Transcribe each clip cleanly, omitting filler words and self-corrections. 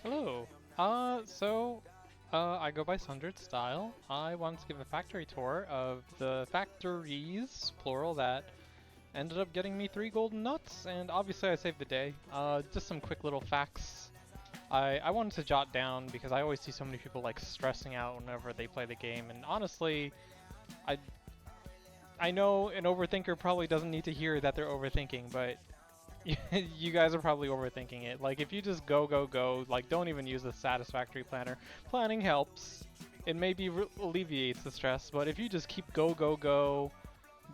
Hello. I go by Sundred Style. I wanted to give a factory tour of the factories, plural, that ended up getting me 3 golden nuts, and obviously I saved the day. Just some quick little facts I wanted to jot down because I always see so many people like stressing out whenever they play the game, and honestly, I I know an overthinker probably doesn't need to hear that they're overthinking, but you guys are probably overthinking it. Like, if you just go, go, go, like, don't even use the satisfactory planner. Planning helps. It maybe alleviates the stress, but if you just keep go, go, go,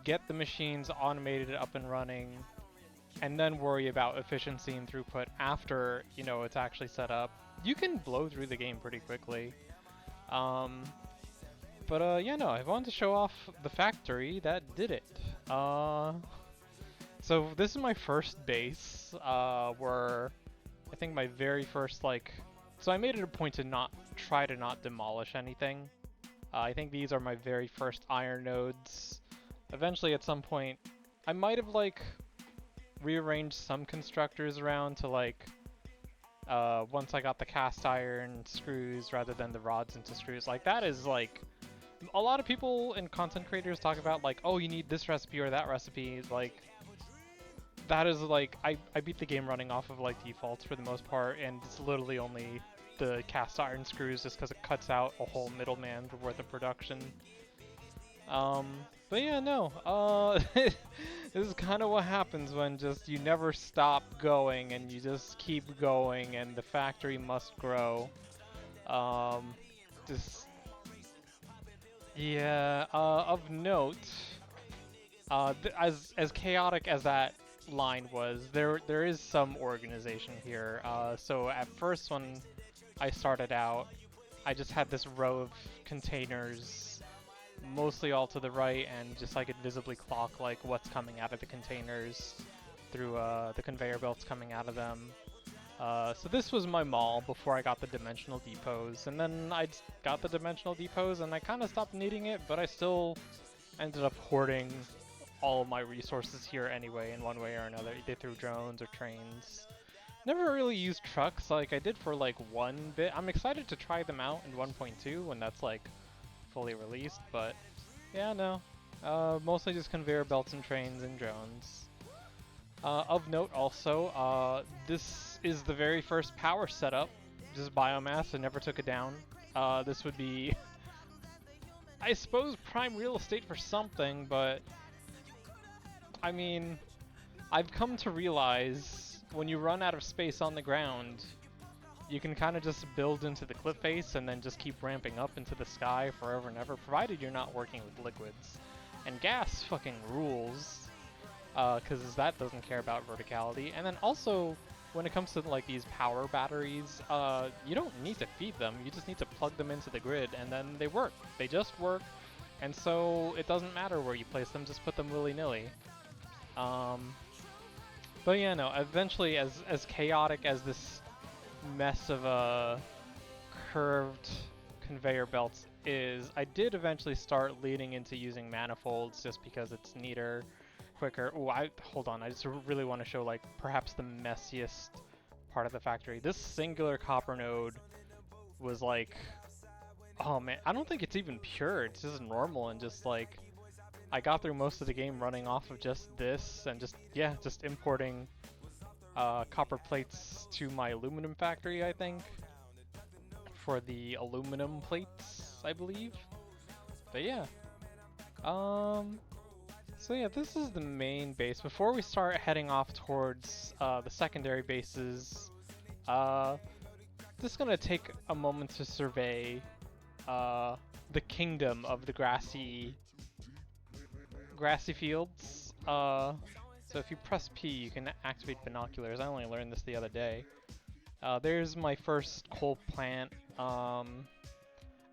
get the machines automated up and running, and then worry about efficiency and throughput after, it's actually set up, you can blow through the game pretty quickly. Um, yeah, no, I wanted to show off the factory that did it. So this is my first base, where I think my very first, like... So I made it a point to not try to not demolish anything. I think these are my very first iron nodes. Eventually, at some point, I might have, like, rearranged some constructors around to, like, once I got the cast iron screws rather than the rods into screws. Like, that is, like... A lot of people and content creators talk about, like, oh, you need this recipe or that recipe, like... That is like, I beat the game running off of like defaults for the most part, and it's literally only the cast iron screws just because it cuts out a whole middleman worth of production. But yeah, no, this is kind of what happens when just you never stop going and you just keep going and the factory must grow. Just, yeah, of note, as chaotic as that line was, there is some organization here. So at first when I started out, I just had this row of containers, mostly all to the right, and just I could visibly clock like what's coming out of the containers through the conveyor belts coming out of them. So this was my mall before I got the dimensional depots, and then I got the dimensional depots and I kind of stopped needing it, but I still ended up hoarding all of my resources here anyway in one way or another, either through drones or trains. Never really used trucks like I did for like one bit. I'm excited to try them out in 1.2 when that's like fully released, but yeah, no. Mostly just conveyor belts and trains and drones. Of note also, this is the very first power setup, just biomass. I never took it down. This would be, I suppose, prime real estate for something, but I mean, I've come to realize when you run out of space on the ground, you can kind of just build into the cliff face and then just keep ramping up into the sky forever and ever, provided you're not working with liquids. And gas fucking rules, because that doesn't care about verticality. And then also, when it comes to like these power batteries, you don't need to feed them, you just need to plug them into the grid and then they work. They just work, and so it doesn't matter where you place them, just put them willy-nilly. But yeah, no, eventually as chaotic as this mess of curved conveyor belts is, I did eventually start leaning into using manifolds just because it's neater, quicker. Oh, hold on, I just really want to show like perhaps the messiest part of the factory. This singular copper node was like, oh man, I don't think it's even pure, it's just normal and just like, I got through most of the game running off of just this and just, yeah, just importing copper plates to my aluminum factory, I think, for the aluminum plates, I believe. But yeah. So yeah, this is the main base. Before we start heading off towards the secondary bases, just gonna take a moment to survey the kingdom of the grassy fields. So if you press P, you can activate binoculars. I only learned this the other day. There's my first coal plant. I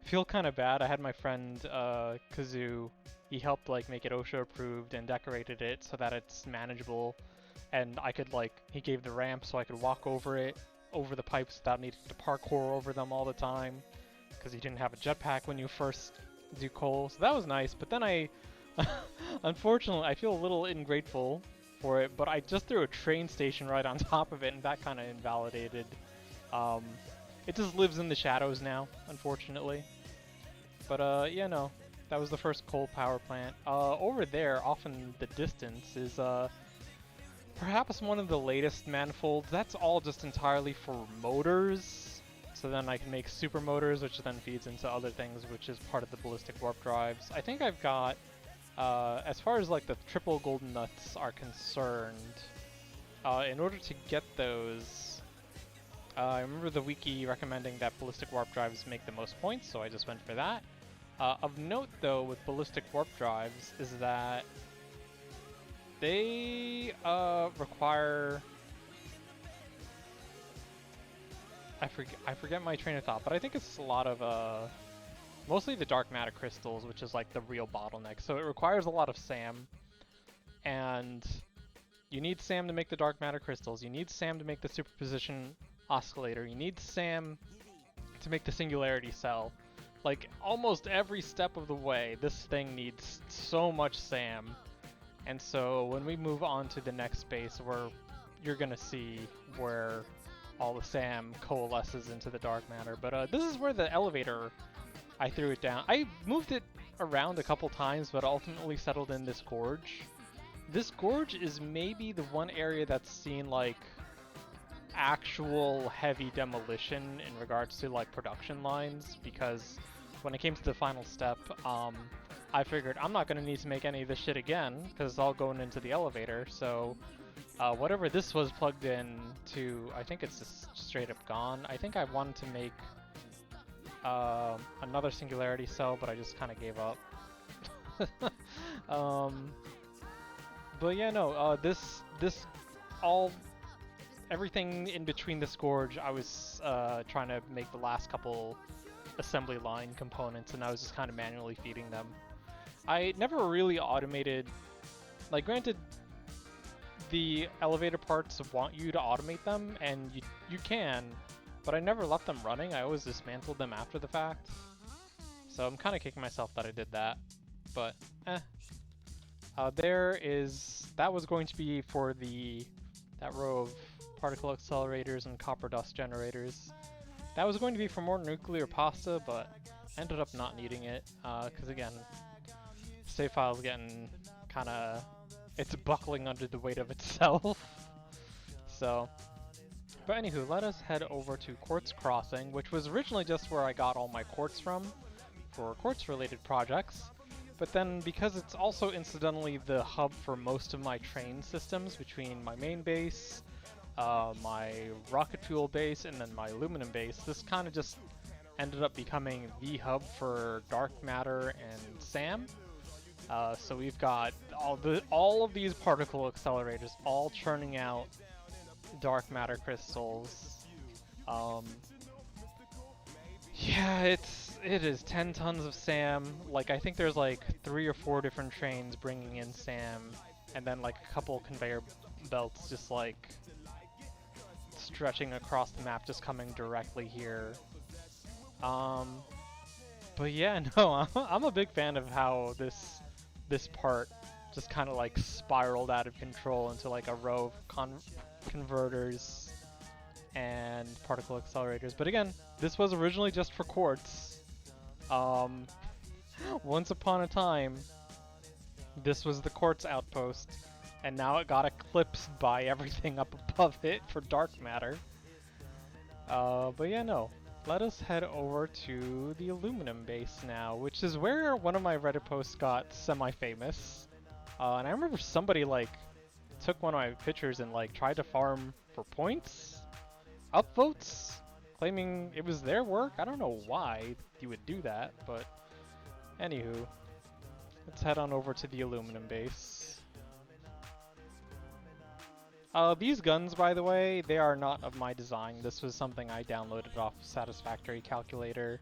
feel kind of bad. I had my friend Kazoo. He helped like make it OSHA approved and decorated it so that it's manageable. And I could like, he gave the ramp so I could walk over it, over the pipes without needing to parkour over them all the time. Because you didn't have a jetpack when you first do coal. So that was nice. But then unfortunately, I feel a little ungrateful for it, but I just threw a train station right on top of it, and that kind of invalidated It just lives in the shadows now, unfortunately. But yeah, no, that was the first coal power plant. Over there, off in the distance, is perhaps one of the latest manifolds. That's all just entirely for motors. So then I can make super motors, which then feeds into other things, which is part of the ballistic warp drives. I think I've got, as far as like the triple golden nuts are concerned, in order to get those, I remember the wiki recommending that ballistic warp drives make the most points, so I just went for that. Of note, though, with ballistic warp drives is that they require... I forget my train of thought, but I think it's a lot of mostly the dark matter crystals, which is like the real bottleneck. So it requires a lot of SAM, and you need SAM to make the dark matter crystals. You need SAM to make the superposition oscillator. You need SAM to make the singularity cell. Like almost every step of the way, this thing needs so much SAM. And so when we move on to the next space, where you're gonna see where all the SAM coalesces into the dark matter. But this is where the elevator, I threw it down. I moved it around a couple times, but ultimately settled in this gorge. This gorge is maybe the one area that's seen like actual heavy demolition in regards to like production lines, because when it came to the final step, I figured I'm not going to need to make any of this shit again because it's all going into the elevator. So whatever this was plugged in to, I think it's just straight up gone. I think I wanted to make another singularity cell, but I just kind of gave up. But yeah, no, this all, everything in between this gorge, I was trying to make the last couple assembly line components, and I was just kind of manually feeding them. I never really automated, like granted, the elevator parts want you to automate them, and you can, but I never left them running. I always dismantled them after the fact. So I'm kind of kicking myself that I did that, but that was going to be for that row of particle accelerators and copper dust generators. That was going to be for more nuclear pasta, but ended up not needing it, because again, save file's getting kinda, it's buckling under the weight of itself. So, but anywho, let us head over to Quartz Crossing, which was originally just where I got all my quartz from, for quartz related projects. But then, because it's also incidentally the hub for most of my train systems between my main base, my rocket fuel base, and then my aluminum base, this kind of just ended up becoming the hub for dark matter and SAM. So we've got all of these particle accelerators all churning out dark matter crystals. Yeah, it is 10 tons of SAM. Like, I think there's like 3 or 4 different trains bringing in SAM, and then like a couple conveyor belts just like stretching across the map, just coming directly here. But yeah, no, I'm a big fan of how this part just kind of like spiraled out of control into like a row of converters and particle accelerators. But again, this was originally just for quartz. Once upon a time, this was the quartz outpost, and now it got eclipsed by everything up above it for dark matter. But yeah, no. Let us head over to the aluminum base now, which is where one of my Reddit posts got semi-famous. And I remember somebody like took one of my pictures and like tried to farm for points, upvotes, claiming it was their work. I don't know why you would do that, but anywho, let's head on over to the aluminum base. These guns, by the way, they are not of my design. This was something I downloaded off Satisfactory calculator.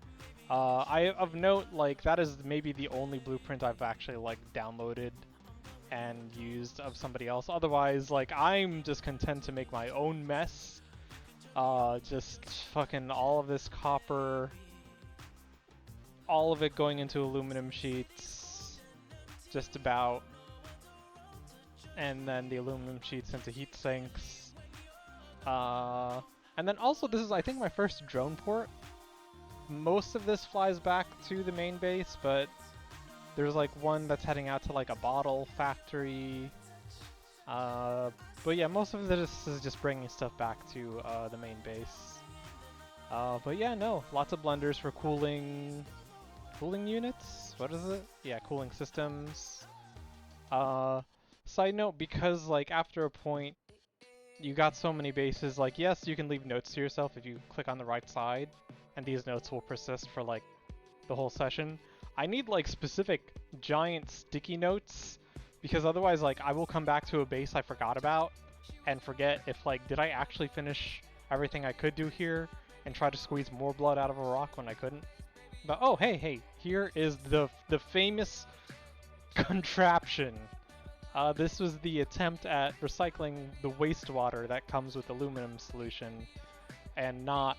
Of note, like, that is maybe the only blueprint I've actually, like, downloaded and used of somebody else. Otherwise, like, I'm just content to make my own mess. Just fucking all of this copper, all of it going into aluminum sheets, just about. And then the aluminum sheets into heat sinks. And then also, this is, I think, my first drone port. Most of this flies back to the main base, but there's like one that's heading out to like a bottle factory. But yeah, most of this is just bringing stuff back to the main base. But yeah, no, lots of blenders for cooling units. What is it? Yeah, cooling systems. Side note, because like after a point, you got so many bases, like yes, you can leave notes to yourself if you click on the right side, and these notes will persist for like the whole session. I need like specific giant sticky notes, because otherwise like I will come back to a base I forgot about and forget if like, did I actually finish everything I could do here and try to squeeze more blood out of a rock when I couldn't. But oh, hey, here is the famous contraption. This was the attempt at recycling the wastewater that comes with aluminum solution and not,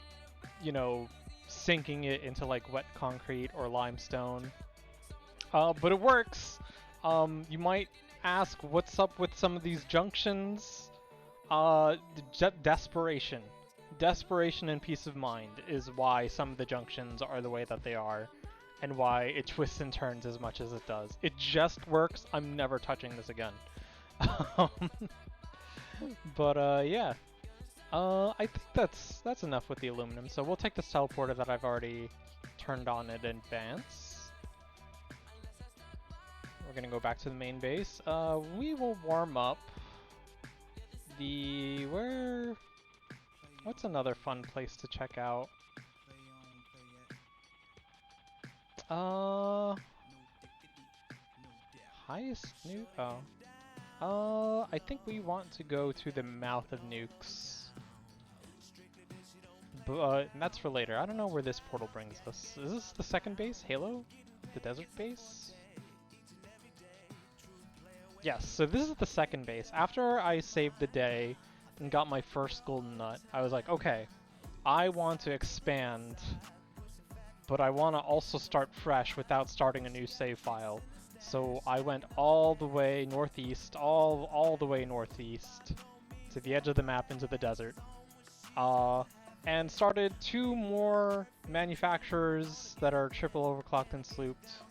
you know, sinking it into like wet concrete or limestone. But it works. You might ask what's up with some of these junctions. Desperation. Desperation and peace of mind is why some of the junctions are the way that they are, and why it twists and turns as much as it does. It just works. I'm never touching this again. But yeah. I think that's enough with the aluminum. So we'll take this teleporter that I've already turned on in advance. We're gonna go back to the main base. We will warm up what's another fun place to check out? Highest nuke? Oh. I think we want to go to the mouth of nukes. But that's for later. I don't know where this portal brings us. Is this the second base? Halo? The desert base? Yes, so this is the second base. After I saved the day and got my first golden nut, I was like, okay, I want to expand, but I want to also start fresh without starting a new save file. So I went all the way northeast, all the way northeast, to the edge of the map into the desert. And started 2 more manufacturers that are triple overclocked and slooped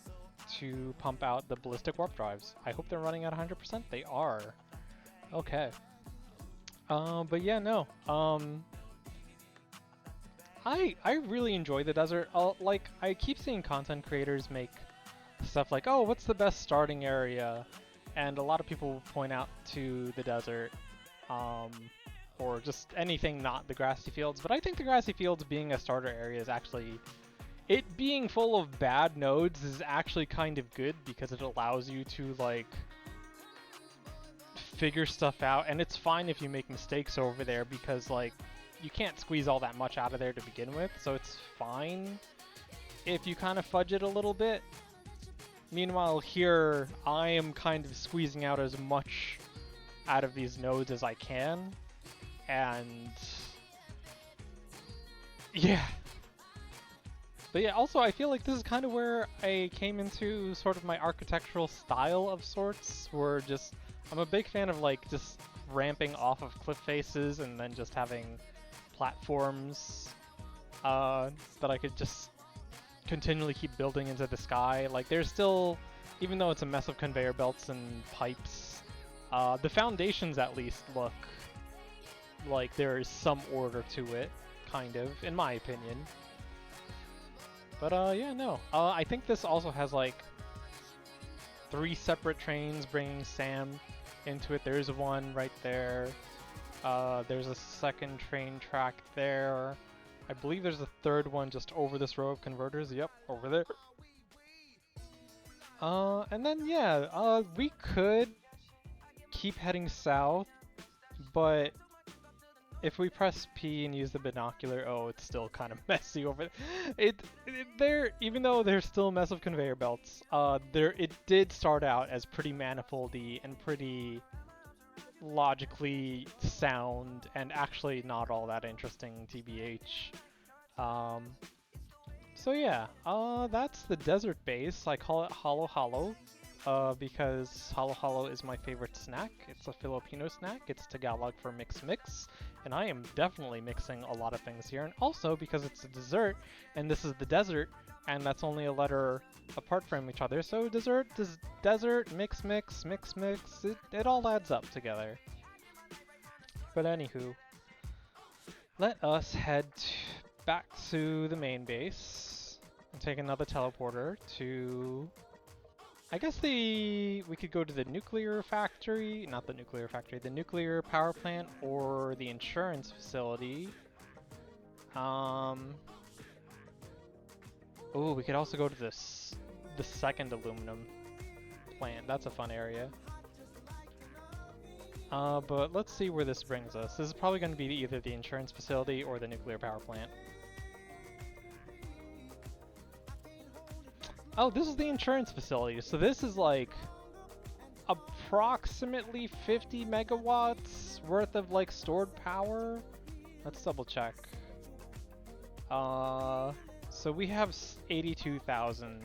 to pump out the ballistic warp drives. I hope they're running at 100%. They are. Okay. But yeah, no. I really enjoy the desert. Like, I keep seeing content creators make stuff like, oh, what's the best starting area? And a lot of people point out to the desert, or just anything not the grassy fields. But I think the grassy fields being a starter area is actually, it being full of bad nodes is actually kind of good, because it allows you to like figure stuff out, and it's fine if you make mistakes over there, because like you can't squeeze all that much out of there to begin with, so it's fine if you kind of fudge it a little bit. Meanwhile here, I am kind of squeezing out as much out of these nodes as I can, and yeah. But yeah, also I feel like this is kind of where I came into sort of my architectural style of sorts, where just, I'm a big fan of like just ramping off of cliff faces and then just having platforms that I could just continually keep building into the sky. Like there's still, even though it's a mess of conveyor belts and pipes, the foundations at least look like there is some order to it, kind of, in my opinion. But yeah, no. I think this also has like 3 separate trains bringing Sam into it. There's one right there. There's a second train track there. I believe there's a third one just over this row of converters. Yep, over there. And then yeah, we could keep heading south, but if we press P and use the binocular, oh, it's still kind of messy over there. Even though there's still a mess of conveyor belts, it did start out as pretty manifoldy and pretty logically sound, and actually not all that interesting, TBH. So yeah, that's the desert base. I call it Halo Halo, because Halo Halo is my favorite snack. It's a Filipino snack. It's Tagalog for mix mix, And I am definitely mixing a lot of things here. And also because it's a dessert, and this is the desert, and that's only a letter apart from each other. So desert, desert, mix, mix, mix, mix. It all adds up together. But anywho, let us head back to the main base and take another teleporter to... I guess we could go to the nuclear factory, not the nuclear factory, the nuclear power plant or the insurance facility. Oh, we could also go to the second aluminum plant. That's a fun area. But let's see where this brings us. This is probably going to be either the insurance facility or the nuclear power plant. Oh, this is the insurance facility. So this is like approximately 50 megawatts worth of like stored power. Let's double check. So we have 82,000.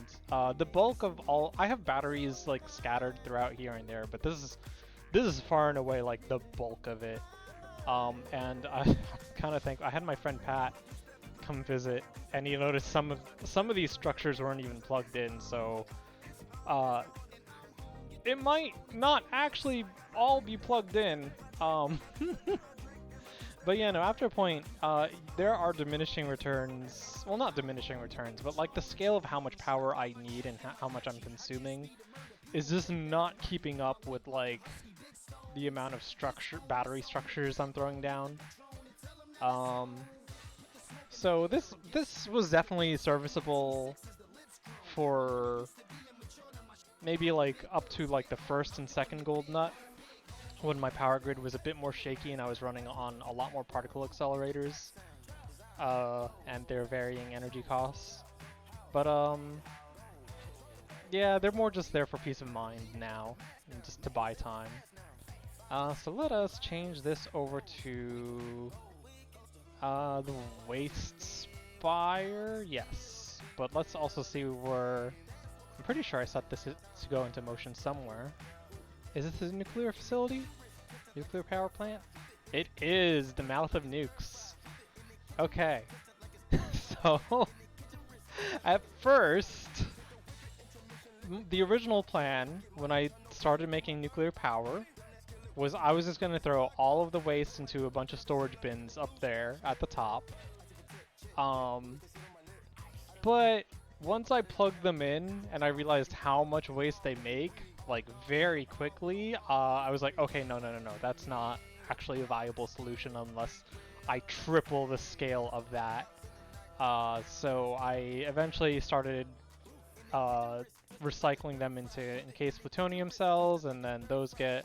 The bulk of all, I have batteries like scattered throughout here and there, but this is far and away like the bulk of it. And I kind of think I had my friend Pat come visit, and he noticed some of these structures weren't even plugged in, so it might not actually all be plugged in. But yeah, no, after a point, there are diminishing returns. Well, not diminishing returns, but like the scale of how much power I need and how much I'm consuming is just not keeping up with like the amount of battery structures I'm throwing down. So this was definitely serviceable for maybe like up to like the first and second gold nut, when my power grid was a bit more shaky and I was running on a lot more particle accelerators and their varying energy costs. But yeah, they're more just there for peace of mind now, and just to buy time. So let us change this over to the waste spire, yes. But let's also see where... I'm pretty sure I set this to go into motion somewhere. Is this a nuclear facility? Nuclear power plant? It is the mouth of nukes. Okay. So, at first, the original plan, when I started making nuclear power, was I was just going to throw all of the waste into a bunch of storage bins up there at the top. But once I plugged them in and I realized how much waste they make, like very quickly, I was like, okay, no, that's not actually a viable solution unless I triple the scale of that. So I eventually started recycling them into encased plutonium cells, and then those get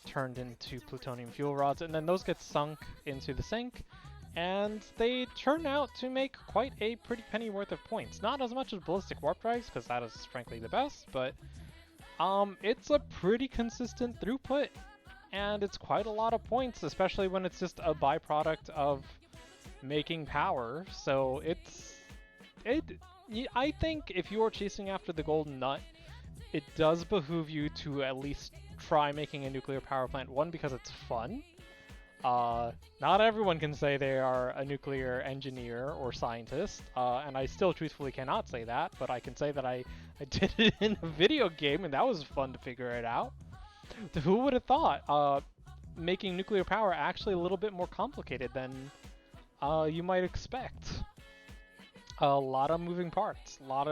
turned into plutonium fuel rods, and then those get sunk into the sink, and they turn out to make quite a pretty penny worth of points. Not as much as ballistic warp drives, because that is frankly the best, but it's a pretty consistent throughput, and it's quite a lot of points, especially when it's just a byproduct of making power. So I think if you are chasing after the golden nut, it does behoove you to at least try making a nuclear power plant. One, because it's fun. Not everyone can say they are a nuclear engineer or scientist, and I still truthfully cannot say that, but I can say that I did it in a video game, and that was fun to figure it out. Who would have thought making nuclear power actually a little bit more complicated than you might expect? A lot of moving parts, a lot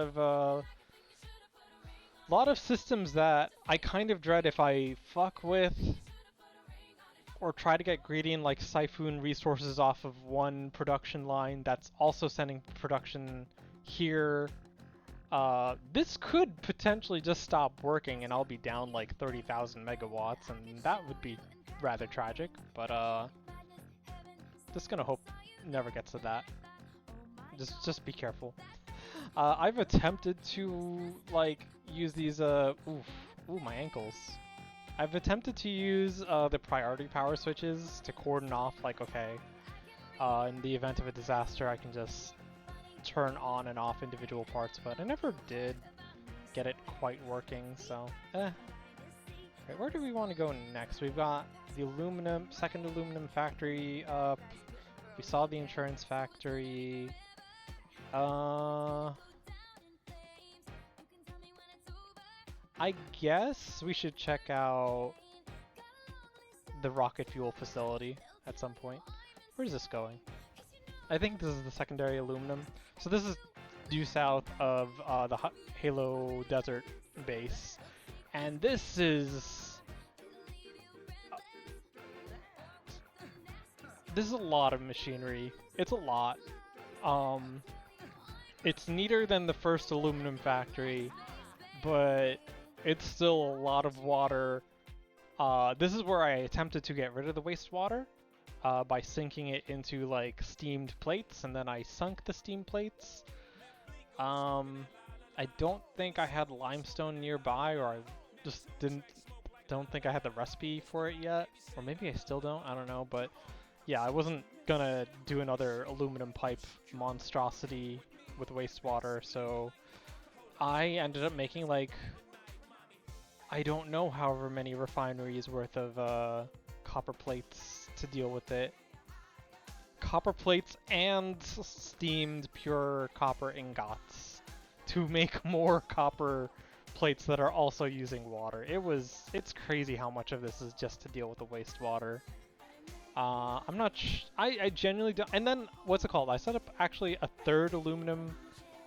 of systems that I kind of dread if I fuck with or try to get greedy and like siphon resources off of one production line that's also sending production here. This could potentially just stop working and I'll be down like 30,000 megawatts, and that would be rather tragic, but just gonna hope never gets to that. Just be careful. I've attempted to like use these ooh, my ankles. I've attempted to use the priority power switches to cordon off, like, okay, in the event of a disaster I can just turn on and off individual parts, but I never did get it quite working, so Right, where do we want to go next? We've got the aluminum, second aluminum factory up. We saw the insurance factory. I guess we should check out the rocket fuel facility at some point. Where's this going? I think this is the secondary aluminum. So this is due south of the Halo Desert base. And this is... this is a lot of machinery. It's a lot. It's neater than the first aluminum factory, but it's still a lot of water. This is where I attempted to get rid of the wastewater by sinking it into like steamed plates, and then I sunk the steam plates. I don't think I had limestone nearby, or I just don't think I had the recipe for it yet, or maybe I still don't, I don't know, but yeah, I wasn't gonna do another aluminum pipe monstrosity with wastewater, so I ended up making like, I don't know, however many refineries worth of copper plates to deal with it. Copper plates and steamed pure copper ingots to make more copper plates that are also using water. It's crazy how much of this is just to deal with the wastewater. I'm not I genuinely don't. And then, what's it called? I set up actually a third aluminum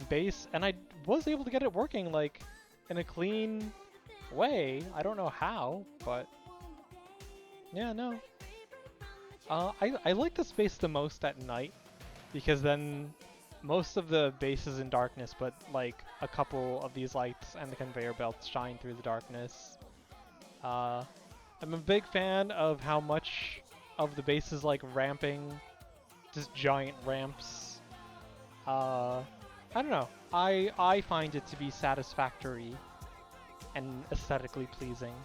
base, and I was able to get it working like in a clean way. I don't know how, but yeah, no. I like this base the most at night, because then most of the base is in darkness, but like a couple of these lights and the conveyor belts shine through the darkness. I'm a big fan of how much of the base is like ramping, just giant ramps. I don't know. I find it to be satisfactory and aesthetically pleasing.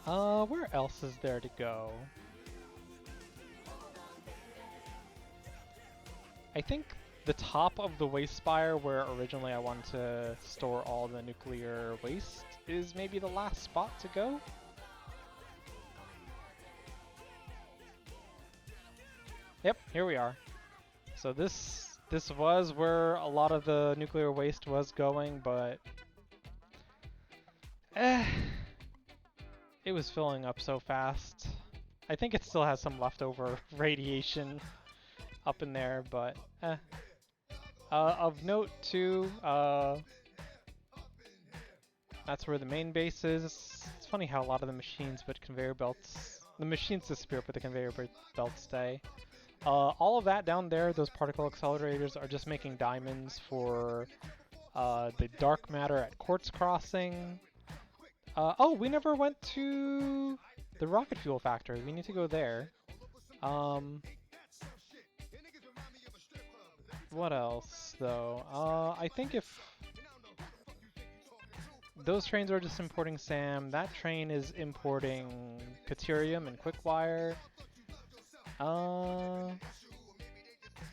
Where else is there to go? I think the top of the waste spire, where originally I wanted to store all the nuclear waste, is maybe the last spot to go. Yep, here we are. So this was where a lot of the nuclear waste was going, but it was filling up so fast. I think it still has some leftover radiation up in there, but of note too, that's where the main base is. It's funny how a lot of the machines, but conveyor belts, the machines disappear, but the conveyor belts stay. All of that down there, those particle accelerators, are just making diamonds for the dark matter at Quartz Crossing. Oh, we never went to the rocket fuel factory. We need to go there. What else, though? I think if those trains are just importing SAM, that train is importing Caterium and Quickwire.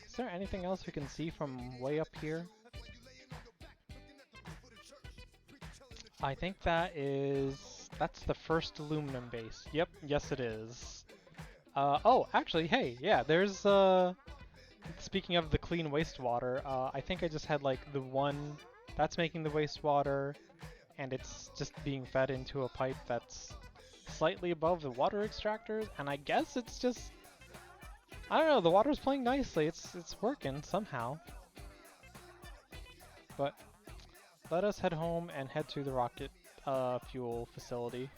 Is there anything else we can see from way up here? I think that's the first aluminum base. Yep, yes it is. Oh, actually, hey, yeah, there's, speaking of the clean wastewater, I think I just had like the one that's making the wastewater, and it's just being fed into a pipe that's slightly above the water extractors, and I guess it's just, I don't know, the water's playing nicely, it's working somehow. But let us head home and head to the rocket fuel facility.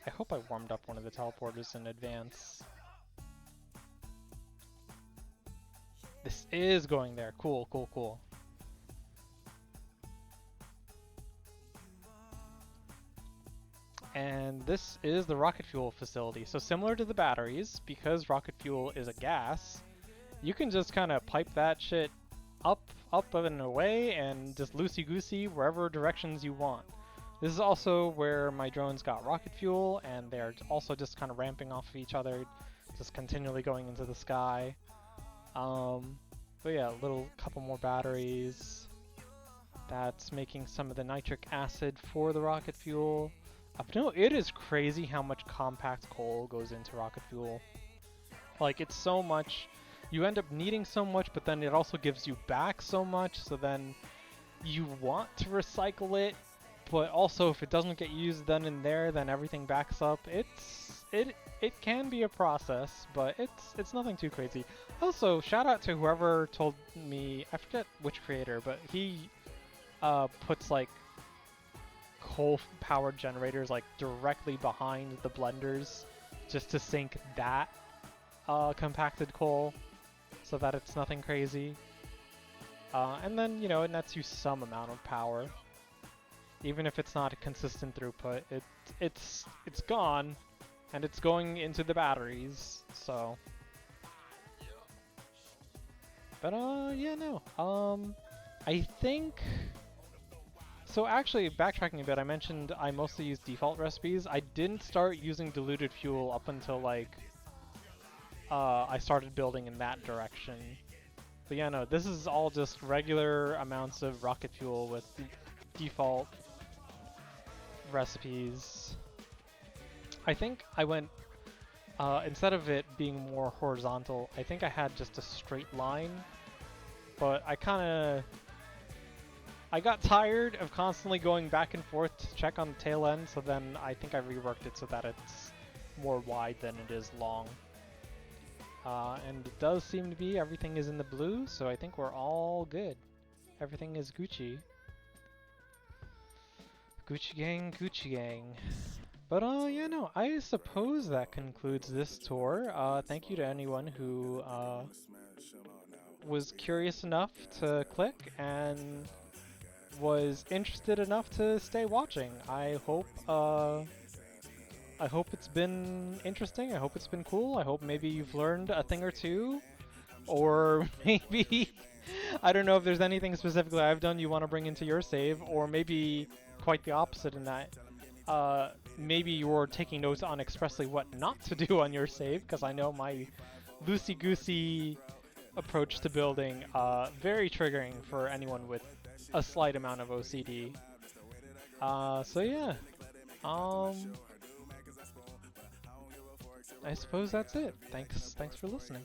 I hope I warmed up one of the teleporters in advance. This is going there. Cool, cool, cool. And this is the rocket fuel facility. So similar to the batteries, because rocket fuel is a gas, you can just kind of pipe that shit up and away and just loosey-goosey wherever directions you want. This is also where my drones got rocket fuel, and they're also just kind of ramping off of each other, just continually going into the sky. But yeah, couple more batteries. That's making some of the nitric acid for the rocket fuel. No, it is crazy how much compact coal goes into rocket fuel. Like, it's so much, you end up needing so much, but then it also gives you back so much, so then you want to recycle it, but also if it doesn't get used then and there, then everything backs up. It can be a process, but it's nothing too crazy. Also, shout out to whoever told me, I forget which creator, but he puts like coal-powered generators like directly behind the blenders just to sink that compacted coal so that it's nothing crazy. And then, you know, it nets you some amount of power. Even if it's not a consistent throughput, it's gone, and it's going into the batteries, so. But, yeah, no. I think... So actually, backtracking a bit, I mentioned I mostly use default recipes. I didn't start using diluted fuel up until, like, I started building in that direction. But yeah, no, this is all just regular amounts of rocket fuel with default recipes. I think I went, instead of it being more horizontal, I think I had just a straight line. But I got tired of constantly going back and forth to check on the tail end, so then I think I reworked it so that it's more wide than it is long. And it does seem to be, everything is in the blue, so I think we're all good. Everything is Gucci. Gucci gang, Gucci gang. But yeah, no, I suppose that concludes this tour. Thank you to anyone who was curious enough to click and was interested enough to stay watching. I hope it's been interesting. I hope it's been cool. I hope maybe you've learned a thing or two, or maybe I don't know if there's anything specifically I've done you want to bring into your save, or maybe quite the opposite in that maybe you're taking notes on expressly what not to do on your save, because I know my loosey-goosey approach to building very triggering for anyone with a slight amount of OCD. So yeah, I suppose that's it. Thanks for listening.